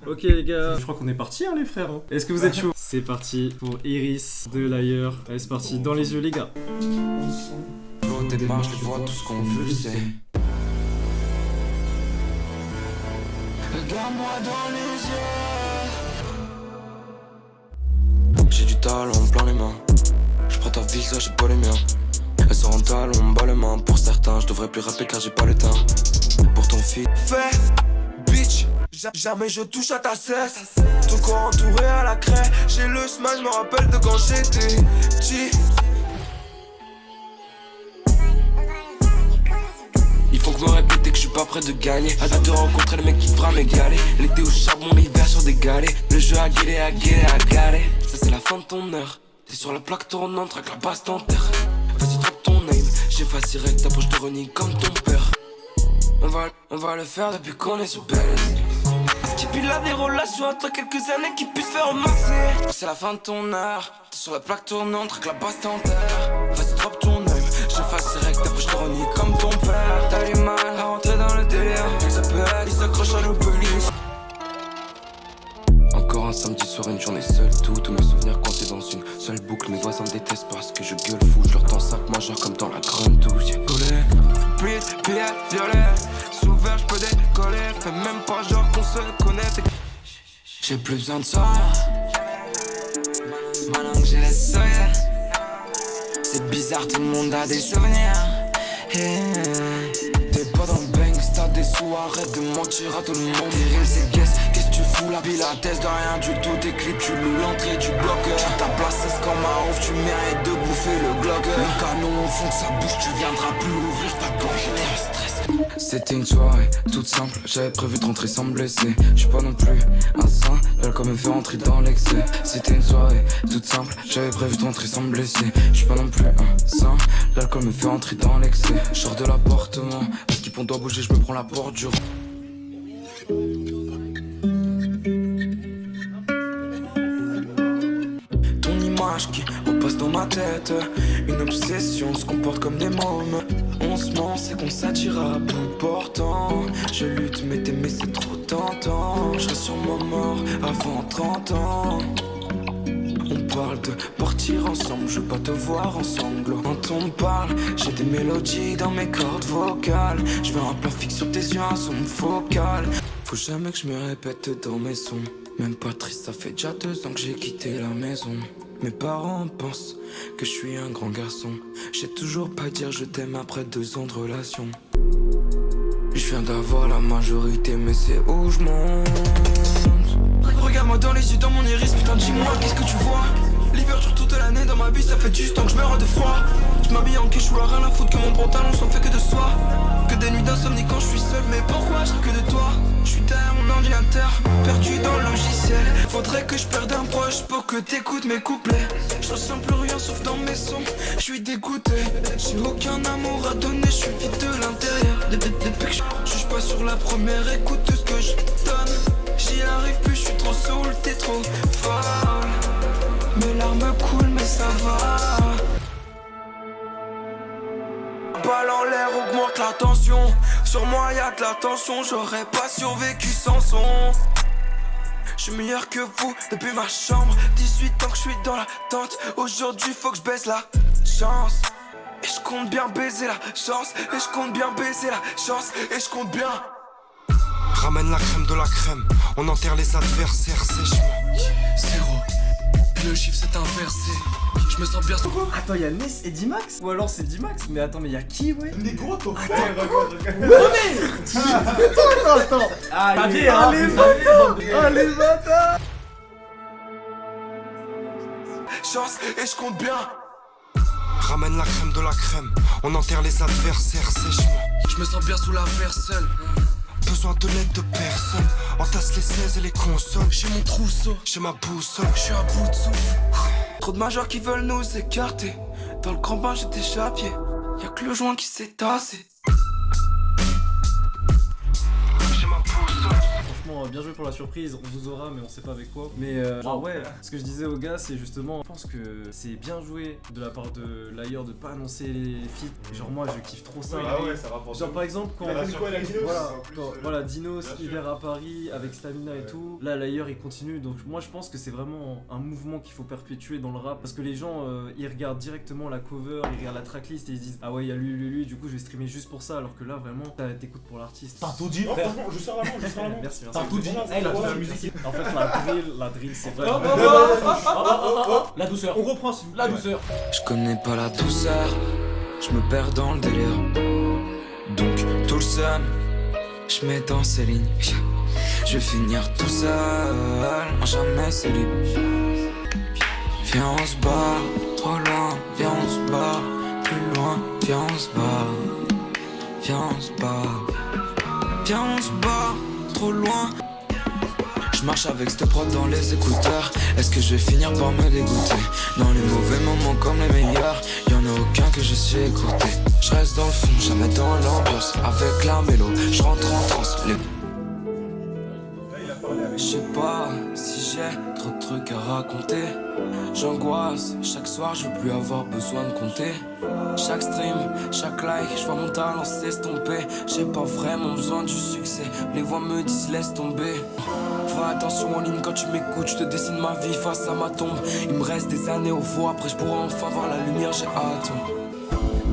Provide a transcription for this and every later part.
Ok les gars, je crois qu'on est parti les frères. Est-ce que vous êtes chauds? C'est parti pour Iris de l'ailleurs. Allez c'est parti, dans les yeux les gars. L'eau démarche, je vois tout ce qu'on veut, c'est. Regarde-moi dans les yeux. J'ai du talent plein les mains. Je prends ta vie, ça j'ai pas les miens. Elle sort en talon, bas les mains. Pour certains, je devrais plus rapper car j'ai pas le temps. Pour ton feed, fais, bitch. Jamais je touche à ta cesse. Ton corps entouré à la craie. J'ai le smile, je me rappelle de quand j'étais petit. Il faut que me répéter que je suis pas prêt de gagner. Hâte de rencontrer le mec qui fera m'égaler. L'été au charbon, l'hiver sur des galets. Le jeu à guéler, à guéler, à galer. Ça c'est la fin de ton heure. T'es sur la plaque tournante, avec la basse t'enterre. Vas-y drop ton name. J'effacerai que ta poche te renie comme ton père. On va le faire depuis qu'on est sur Belle. Stipule là des relations entre quelques années qui puissent faire romancer. C'est la fin de ton heure. T'es sur la plaque tournante, avec la basse t'enterre. Vas-y drop ton name. J'effacerai que ta poche te renie comme ton père. T'as du mal à rentrer dans le délire. Ça peut être, il s'accroche à nos polices. Encore un samedi soir, une journée seule. Tous mes souvenirs coincés dans une seule boucle. Mes voisins me détestent parce que je gueule fou. Je leur tends 5 majeurs comme dans la grande douce. Collé, billet, violet. Souvert, je peux décoller. Fais même pas genre qu'on se connaît. J'ai plus besoin de ça. Maintenant que j'ai les soya. C'est bizarre, tout le monde a des souvenirs. T'es pas dans le bang, t'as des sous, arrête de mentir à tout le monde. T'es real, c'est guess, qu'est-ce que tu fous la pilates de rien du tout, tes clips, tu loues l'entrée du bloqueur. Ta place c'est comme un ouf, tu mérites de bouffer le glogueur. Le canon au fond de sa bouche, tu viendras plus ouvrir ta bouche, t'es un stress. C'était une soirée toute simple, j'avais prévu de rentrer sans me blesser. J'suis pas non plus un saint, l'alcool me fait rentrer dans l'excès. C'était une soirée toute simple, j'avais prévu de rentrer sans me blesser. J'suis pas non plus un saint, l'alcool me fait rentrer dans l'excès. J'sors de l'appartement, parce qu'on doit bouger, je me prends la porte du. Ton image qui repasse dans ma tête, une obsession se comporte comme des mômes. On se ment, c'est qu'on s'attire à bout portant. Je lutte, mais t'aimer c'est trop tentant. Je reste sur ma mort avant 30 ans. On parle de partir ensemble, je veux pas te voir en sanglots. Quand on me parle, j'ai des mélodies dans mes cordes vocales. Je veux un plan fixe sur tes yeux, un son focal. Faut jamais que je me répète dans mes sons. Même pas triste, ça fait déjà 2 ans que j'ai quitté la maison. Mes parents pensent que je suis un grand garçon. J'ai toujours pas dire je t'aime après 2 ans de relation. Je viens d'avoir la majorité, mais c'est où je monte. Regarde-moi dans les yeux, dans mon iris, putain dis-moi, qu'est-ce que tu vois? L'hiver dure toute l'année, dans ma vie ça fait du temps que je meurs de froid. Je m'habille en quechua, rien à foutre que mon pantalon soit fait que de soie. Que des nuits d'insomnie quand je suis seul, mais pourquoi je rêve que de toi? Je suis derrière mon ordinateur, perdu dans le logiciel. Faudrait que je perde un proche pour que t'écoutes mes couplets. Je ressens plus rien sauf dans mes sons, je suis dégoûté. J'ai aucun amour à donner, je suis vide de l'intérieur. Depuis que je juge pas sur la première écoute de ce que je donne. J'y arrive plus, je suis trop saoul, t'es trop folle. Mes larmes coulent mais ça va. Balle en l'air augmente la tension. Sur moi y'a de la tension, j'aurais pas survécu sans son. J'suis meilleur que vous depuis ma chambre. 18 ans que j'suis dans la tente. Aujourd'hui faut que j'baisse la chance. Et j'compte bien baiser la chance. Et j'compte bien baiser la chance. Et j'compte bien. Ramène la crème de la crème. On enterre les adversaires sèchement. 0. Puis le chiffre s'est inversé. Je me sens bien sur. Attends, y'a Ness et D-Max? Ou alors c'est D-Max? Mais attends, mais y'a qui, ouais? Mais gros, ton frère, Attends. Ah, les bâtards! chance et j'compte bien. Ramène la crème de la crème. On enterre les adversaires sèchement. Je me sens bien sous la verseule. Besoin de l'aide de personne. Entasse les 16 et les consoles. J'ai mon trousseau, J'ai ma boussole. je suis à bout de souffle. Trop de majors qui veulent nous écarter. Dans le grand bain j'étais chapié. Y'a que le joint qui s'est tassé. J'ai ma boussole. franchement, bien joué pour la surprise. On vous aura, mais on sait pas avec quoi. Mais genre, ouais, ce que je disais aux gars, c'est justement, je pense que c'est bien joué de la part de Layer de pas annoncer les feats. Genre, moi, je kiffe trop ça. Ah ouais, ça rapporte. Genre, par exemple, quand Dinos. voilà, Dinos, Hiver à Paris, avec Stamina et tout. Là, Layer, il continue. Donc, moi, je pense que c'est vraiment un mouvement qu'il faut perpétuer dans le rap. Parce que les gens, ils regardent directement la cover, ils regardent la tracklist et ils se disent, ah ouais, il y a lui, du coup, je vais streamer juste pour ça. Alors que là, vraiment, t'écoutes pour l'artiste. T'as tout dit, Non, frère. franchement, je sers la main, je sers la main. Merci. T'as tout dit. Hey, La la musique. En fait, la drill, c'est vrai. La douceur. On reprend s'il vous plaît. La douceur. Je connais pas la douceur, je me perds dans le délire. Donc tout le seum, je mets dans ces lignes. Je vais finir tout seul, en jamais c'est libre. Viens on se barre, trop loin, viens on se barre, plus loin, viens on se barre. Viens on se barre, viens on se barre, trop loin. Je marche avec cette prod dans les écouteurs. Est-ce que je vais finir par me dégoûter? Dans les mauvais moments comme les meilleurs, y'en a aucun que je suis écouté. Je reste dans le fond, jamais dans l'ambiance. Avec la mélo, je rentre en transe. Je sais pas si j'ai trop de trucs à raconter. J'angoisse, chaque soir je veux plus avoir besoin de compter. Chaque stream, chaque like, je vois mon talent s'estomper. J'ai pas vraiment besoin du succès, les voix me disent laisse tomber. Fais attention en ligne quand tu m'écoutes, je te dessine ma vie face à ma tombe. Il me reste des années au fond, après je pourrai enfin voir la lumière, j'ai hâte.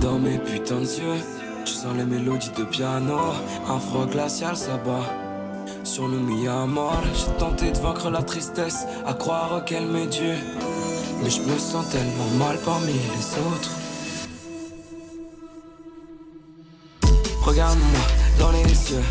Dans mes putains de yeux, je sens les mélodies de piano. Un froid glacial s'abat sur nous mis à mort. J'ai tenté de vaincre la tristesse, à croire qu'elle m'est due. Mais je me sens tellement mal parmi les autres. Regarde-moi dans les yeux,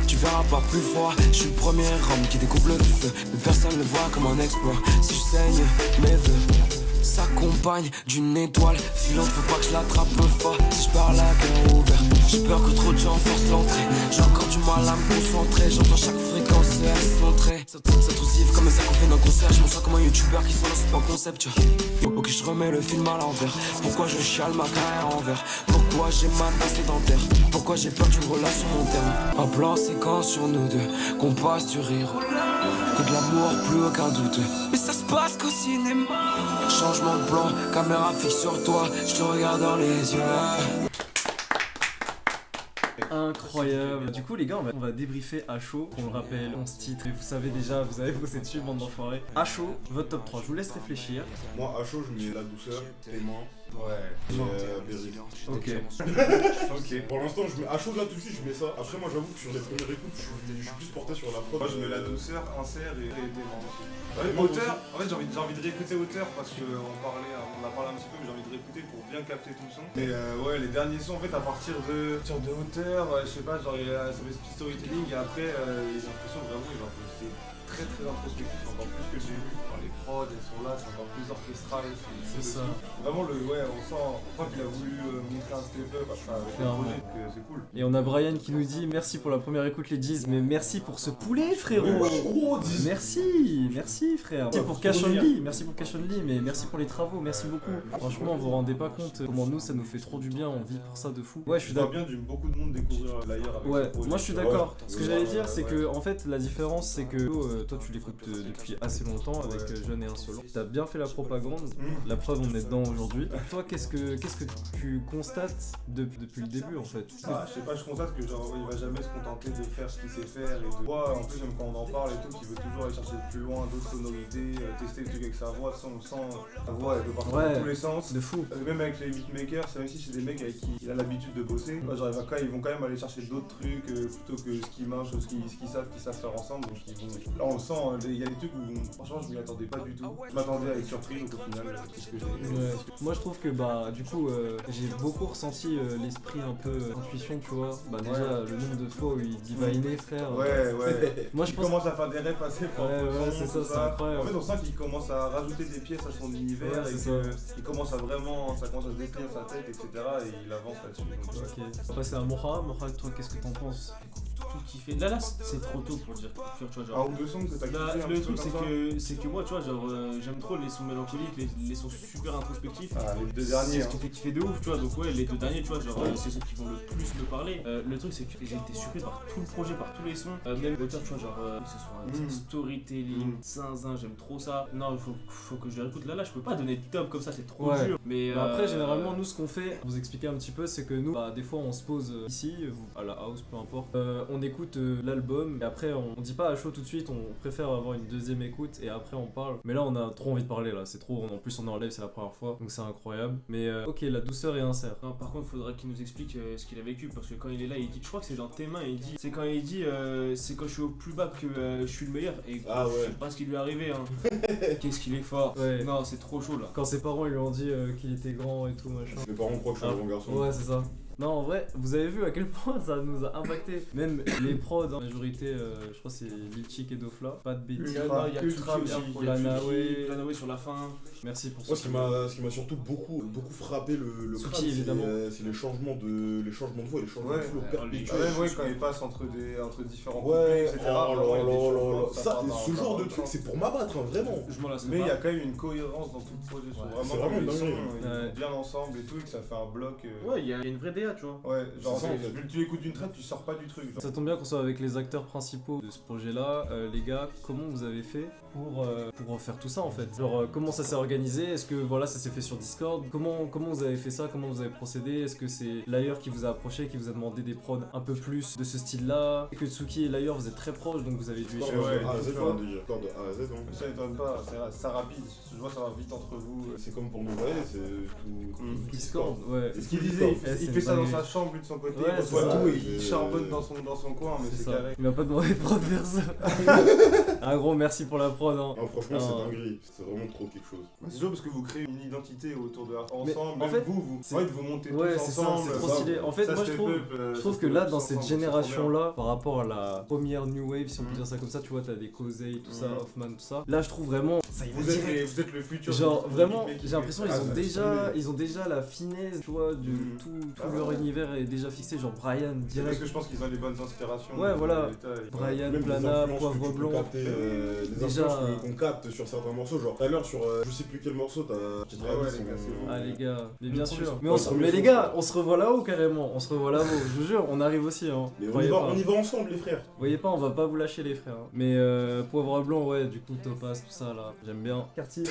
tu verras pas plus froid. Je suis le premier homme qui découvre le feu, mais personne ne le voit comme un exploit. Si je saigne, mes vœux s'accompagne d'une étoile filante, faut pas que je l'attrape fort. Si je parle à cœur ouvert, j'ai peur que trop de gens forcent l'entrée. J'ai encore du mal à me concentrer, j'entends chaque fréquence se montrer. S'intrusif comme ça qu'on fait d'un concert, je me sens comme un youtubeur qui se lance pas concept. Ok, je remets le film à l'envers. Pourquoi je chiale ma carrière en vert? Pourquoi j'ai mal passé sédentaire? Pourquoi j'ai peur d'une relation long terme? Un plan séquence sur nous deux, qu'on passe du rire que de l'amour, plus aucun doute. Mais ça se passe qu'au cinéma. Changement de plan, caméra fixe sur toi, je te regarde dans les yeux. Incroyable. Du coup les gars, on va débriefer à chaud. On le rappelle, 11 titres. Et vous savez déjà, vous avez bossé dessus, bande d'enfoirés. À chaud, votre top 3, je vous laisse réfléchir. Moi, à chaud, je mets la douceur, Témoin. Ouais. Berry. Ok. Ok. Pour l'instant, je mets à chaud là tout de suite, je mets ça. Après, moi, j'avoue que sur les premières écoutes, je suis plus porté sur la prod. Moi je mets la douceur, insert et Témoin aussi. Ouais, moi Auteur, en fait j'ai envie de réécouter Auteur parce qu'on a parlé un petit peu mais j'ai envie de réécouter pour bien capter tout le son. Mais ouais les derniers sons en fait à partir de Auteur, je sais pas, genre ça fait ce storytelling et après j'ai l'impression vraiment il va c'est très introspectif, encore plus que j'ai vu. Enfin, les prods elles sont là, c'est encore plus orchestral. C'est ça. Vraiment on sent qu'il a voulu montrer un step up avec le projet donc c'est cool. Et on a Brian qui nous dit merci pour la première écoute les Diz, mais merci pour ce poulet frérot. Merci frère. Merci pour Cash Only, mais merci pour les travaux, merci beaucoup. Franchement vous vous rendez pas compte comment nous ça nous fait trop du bien, on vit pour ça de fou. Ouais je suis Je vois d'accord. bien beaucoup de monde découvrir l'ailleurs avec Ouais, ce projet. moi je suis d'accord. Ce que j'allais dire c'est que en fait la différence c'est que toi tu l'écoutes depuis assez longtemps avec Jeune et Insolent. T'as bien fait la propagande, la preuve on est dedans aujourd'hui. Toi qu'est-ce que tu constates depuis le début en fait? Je sais pas, je constate que genre il va jamais se contenter de faire ce qu'il sait faire et de moi en plus même quand on en parle et tout, qu'il veut toujours aller chercher plus loin d'autres sonorités, tester le truc avec sa voix, on sent sa voix elle peut partir dans tous les sens. De fou. Même avec les beatmakers, c'est même si c'est des mecs avec qui il a l'habitude de bosser, genre ils vont quand même aller chercher d'autres trucs plutôt que ce qui marche, ce qu'ils savent faire ensemble. Donc là on le sent, il y a des trucs où franchement je m'y attendais pas du tout. Je m'attendais à être surpris donc au final c'est ce que j'ai. Ouais. Moi je trouve que du coup j'ai beaucoup ressenti l'esprit un peu intuition tu vois. Déjà le nombre de fois où il divinait frère. Ouais. Moi je Il pense commence à faire des refs assez forts. Ouais c'est ça, c'est incroyable. En fait on sent qu'il commence à rajouter des pièces à son univers Ouais, et c'est qu'il commence à vraiment, ça commence à se définir sa tête etc. et il avance là-dessus. Donc, Ok. On va passer à Moha. Moha toi qu'est-ce que t'en penses? tout kiffé. Là, c'est trop tôt pour dire coup de cœur, tu vois. Un Genre, ou deux sons que t'as là, kiffé un le petit truc, peu c'est comme ça. que moi, tu vois, genre, j'aime trop les sons mélancoliques, les sons super introspectifs. Ah, les deux C'est derniers. ce qui fait kiffer de ouf, tu vois. Donc, ouais, les deux derniers, tu vois, genre, c'est ceux qui vont le plus me parler. Le truc, c'est que j'ai été surpris par tout le projet, par tous les sons. Même l'auteur, tu vois, genre, que ce soit storytelling, zinzin, j'aime trop ça. Non, il faut que je le réécoute. Là, je peux pas donner de top comme ça, c'est trop dur. Mais Bah après, généralement, nous, ce qu'on fait, pour vous expliquer un petit peu, c'est que nous, bah, des fois, on se pose ici, à la house, peu importe, on écoute l'album, et après, on dit pas à chaud tout de suite, on préfère avoir une deuxième écoute, et après, on parle. Mais là, on a trop envie de parler, là, c'est trop, en plus, on est en live, c'est la première fois, donc c'est incroyable. Mais ok, la douceur et insert. non, par contre, faudrait qu'il nous explique ce qu'il a vécu, parce que quand il est là, il dit, je crois que c'est dans tes mains, il dit, c'est quand il dit, c'est quand je suis au plus bas que je suis le meilleur, et Ah ouais. je sais pas ce qui lui est arrivé, hein. Qu'est-ce qu'il est fort. Ouais. Non, c'est trop chaud là. Quand ses parents, ils lui ont dit qu'il était grand et tout, machin. Mes parents croient que je suis un bon garçon. Ouais, c'est ça. Non, en vrai, vous avez vu à quel point ça nous a impacté. Même les prods, en majorité, je crois que c'est Lil Chick et Dofla. Pas de bêtises. Ultra, il y a ultra Tuki, bien. il y a Planaway. Planaway sur la fin. Merci pour Moi, ça. ce qui m'a surtout beaucoup frappé le Suki, crâne, évidemment. c'est les changements de voix et les changements de flow perpétuels. Ah ouais, quand il passe entre différents couplets, Ouais, etc. oh vraiment, il y a des là là changements, là. Ça, part ce dans- genre dans de le truc, sens. c'est pour m'abattre, hein, vraiment. Je m'en lasse Mais il y pas. a quand même une cohérence dans tout le projet. Je trouve Ouais, c'est vraiment que vraiment les sons, dingue. ils Ouais. vont bien ensemble et tout, et que ça fait un bloc. Ouais, il y a une vraie DA, tu vois. Ouais, genre, C'est ça, en fait. vu que tu écoutes d'une traite, tu sors pas du truc. genre. Ça tombe bien qu'on soit avec les acteurs principaux de ce projet-là. Les gars, comment vous avez fait pour faire tout ça en fait? Genre, comment ça s'est organisé? Est-ce que voilà, ça s'est fait sur Discord? Comment vous avez fait ça? Comment vous avez procédé? Est-ce que c'est Layer qui vous a approché, qui vous a demandé des prods un peu plus de ce style-là? Et que Tsuki et Layer, vous êtes très proches, donc vous avez dû Discord échanger. ouais, de A à Z, Discord. hein, déjà. Discord de A à Z, hein. Ça étonne pas, ça rapide. Je vois ça va vite entre vous. C'est comme pour nous, ouais, c'est tout. Discord, ouais. C'est ce qu'il disait, il c'est fait ça une dans dinguerie. sa chambre, lui de son côté, Ouais, il reçoit c'est ça. tout et il C'est- charbonne dans son coin, mais C'est c'est ça. carré. Il m'a pas demandé de prod vers ça. Un gros merci pour la prod. Hein. Non, franchement, Non. c'est dinguerie. C'est vraiment trop quelque chose. C'est chaud parce que vous créez une identité autour de Mais ensemble, en même fait, vous c'est- vous montez Ouais, tous c'est ça, ensemble. c'est trop ça, stylé. En fait, ça, moi je step trouve. up, Je trouve ça, que step là, up dans ensemble, cette c'est trop bien. génération-là, par rapport à la première New Wave, si on peut Mhm. dire ça comme ça, tu vois, t'as des Kosei, tout ça, Mhm. Hoffman, tout ça. Là, je trouve vraiment. Ça y va Vous direct. êtes le futur. Genre, du vraiment, mec qui j'ai l'impression fait- qu'ils Ah, ont ça, déjà, stylé. ils ont déjà la finesse, tu vois, de Mhm. tout Ah leur ouais. univers est déjà fixé. Genre, Brian, C'est parce direct. que je pense qu'ils ont les bonnes inspirations. Ouais, voilà. détails. Brian, Même Plana, les influences Poivre que tu peux Blanc. capter, les Déjà, influences qu'on capte sur certains morceaux. Genre, tout à l'heure, sur je sais plus quel morceau, t'as Ouais, les gars, c'est bon. Ah les gars, mais bien Le sûr. premier Mais, son. Ouais, mais le les premier gars, son. on se revoit là-haut carrément. On se revoit là-haut. Je vous jure, on arrive aussi. Hein. Mais Croyez pas. on y va ensemble, les frères. Vous voyez pas, on va pas vous lâcher les frères. Hein. Mais Poivre Blanc, ouais, du coup, Topaz, tout ça là, j'aime bien. Quartier.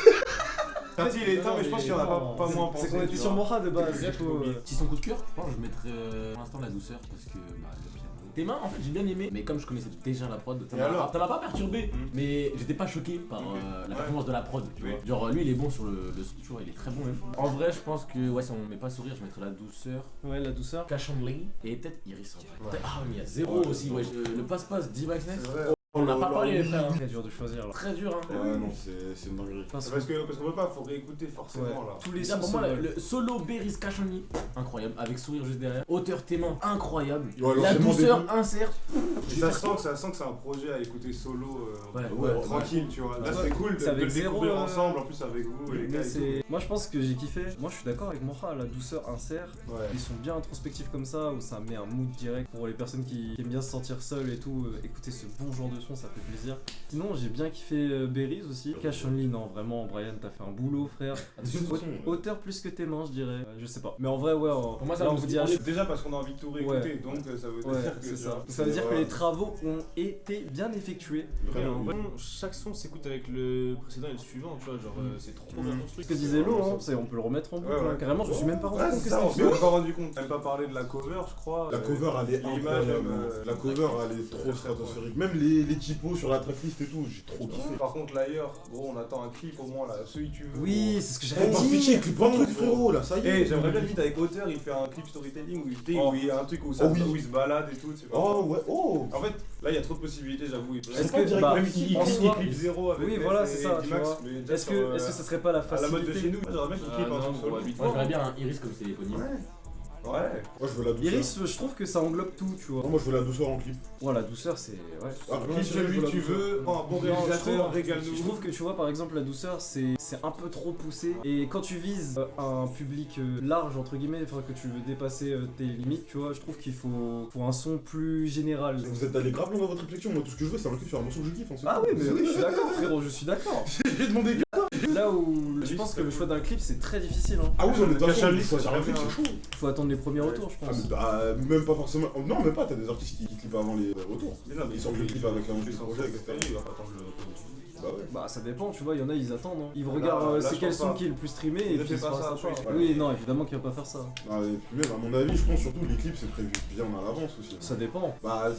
Quartier, il est éteint, mais je pense qu'il y en a Non, pas moins pensé. C'est qu'on était tu sur vois. Mocha de base. Du coup, Si son coup de cœur, je pense que je mettrais pour l'instant la douceur parce que bah, le piano. Tes mains, en fait, j'ai bien aimé, mais comme je connaissais déjà la prod, Et alors ça m'a pas perturbé, mais j'étais pas choqué par Ok. la Ouais. performance de la prod, tu Oui. vois. Genre, lui, il est bon sur le son, tu vois, il est très bon même. En vrai, je pense que, ouais, si on met pas sourire, je mettrais la douceur, ouais, la douceur. Cachandley et peut-être Iris. Ouais. Ah, mais il y a zéro Ouais, aussi, ouais, le passe-passe d'Ivaxness. C'est vrai. On n'a pas parlé, les frères. Très dur de choisir là. Très dur, hein. Ouais, non, c'est une dinguerie. Parce Parce qu'on peut pas, faut réécouter forcément Ouais. là. tous les Déjà, sons pour se moi, veulent. le solo Beris Cachandley, incroyable, avec sourire juste derrière. Hauteur tes mains, incroyable. Ouais, La l'enchaînement douceur, début. insert. Et ça sent que c'est un projet à écouter solo, Ouais, tranquille, tu vois. Là, Ouais. c'est cool de C'est avec le zéro, découvrir ensemble, en plus avec vous et les Mais gars. et c'est- Moi je pense que j'ai kiffé. Moi je suis d'accord avec Mocha, la douceur insère. tout. Ouais. Ils sont bien introspectifs comme ça, où ça met un mood direct pour les personnes qui aiment bien se sentir seules et tout. Écouter ce bon genre de son, ça fait plaisir. Sinon, j'ai bien kiffé Berries aussi. Cash Only, non, vraiment, Brian, t'as fait un boulot, frère. De toute façon, Hauteur plus que tes mains, je dirais. Je sais pas. Mais en vrai, ouais. Pour moi, ça là, on me vous dit dit à chaud. Déjà parce qu'on a envie de tout réécouter, Ouais. donc ça veut Ouais, dire que. c'est ça. genre, Ça veut dire que ouais. les travaux ont été bien effectués. Vraiment. Ouais, chaque son s'écoute avec le précédent et le suivant, tu vois, genre c'est trop bien construit. Ce que disait Lo, hein, on peut le remettre en boucle. Ouais, ouais. hein. Carrément, je me suis même pas rendu Ouais, compte c'est que ça, on c'était s'est même pas rendu compte. Même pas parlé de la cover, je crois. La cover, elle est l'image, incroyable. même, La cover, elle est trop stratosphérique. Même les typos sur la tracklist et tout, j'ai trop kiffé. Par contre, l'ailleurs, gros, on attend un clip au moins là, celui que tu veux. Oui, c'est ce que On j'avais va dit. pitcher, clip un truc, frérot, là, ça y est. Eh, j'aimerais bien vite avec Auteur, il fait un clip storytelling où il y a un truc où, Oh oui. où il se balade et tout. tu vois. Oh, ouais, oh. En fait, là, il y a trop de possibilités, j'avoue. Est-ce que, bah, même en soi- clip zéro avec Oui, Ness voilà, et c'est ça, tu D-Max, vois. mais déjà Est-ce que ça serait pas la à la mode de chez facilité nous, j'aimerais bien qu'il clip un son solo. Moi, j'aimerais bien un Iris comme c'est éponyme. Ouais. Moi, je veux la douceur. Iris, je trouve que ça englobe tout, tu vois. Non, moi, je veux la douceur en clip. Ouais, la douceur, c'est. Ouais. Ah, Clip celui que tu veux, un bon réalisateur, régale-nous. Je trouve que tu vois, par exemple, la douceur, c'est un peu trop poussé. Et quand tu vises un public large, entre guillemets, enfin que tu veux dépasser tes limites, tu vois, je trouve qu'il faut un son plus général. Vous êtes allé grave loin dans votre réflexion. Moi, tout ce que je veux, c'est un clip sur un morceau que je kiffe. En Ah oui, mais oui, je suis d'accord, frérot, je suis d'accord. J'ai demandé. Là où je pense que le choix d'un clip, c'est très difficile. Hein. Ah oui, non, mais de toute façon, Cachalix, choisir un c'est clip, bien. c'est chaud. Faut attendre les premiers retours, je Ah, pense. mais bah, même pas forcément. Non, même pas, t'as des artistes qui clippent avant les retours. Mais non, mais Ils sortent le clip avec un petit projet, etc. Il va pas attendre le retour. Bah ouais. Bah ça dépend, tu vois, il y en a ils attendent. Hein. Ils Là, regardent là, c'est je quel pense son pas. qui est le plus streamé Il et ne puis fait pas ça, part. oui. Oui, non, évidemment qu'il va pas faire ça. Ah, et puis même, à mon avis, je pense surtout les clips, c'est prévu bien à l'avance aussi. Ça dépend. Bah,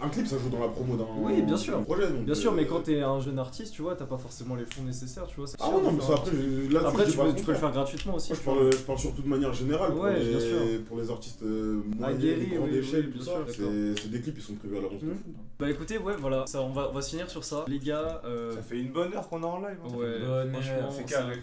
un clip, ça joue dans la promo d'un Oui, bien sûr. projet. Donc, Bien sûr, mais quand t'es un jeune artiste, tu vois, t'as pas forcément les fonds nécessaires, tu vois. c'est Ah cher ouais, non, de mais faire ça un après, artiste. là, Après, je tu dis pas peux le faire gratuitement aussi. Moi, tu vois. je parle surtout de manière générale Ouais, bien sûr. pour les artistes moyens, Aguerris, grande oui, échelle, oui, tout bien ça. sûr, d'accord. C'est des clips qui sont prévus à l'avance de Mhm. fou. Bah écoutez, ouais, voilà, ça, on va se finir sur ça. Les gars, Ça fait une bonne heure qu'on est en live. Hein. ouais, Bonne franchement, heure, c'est c'est carré.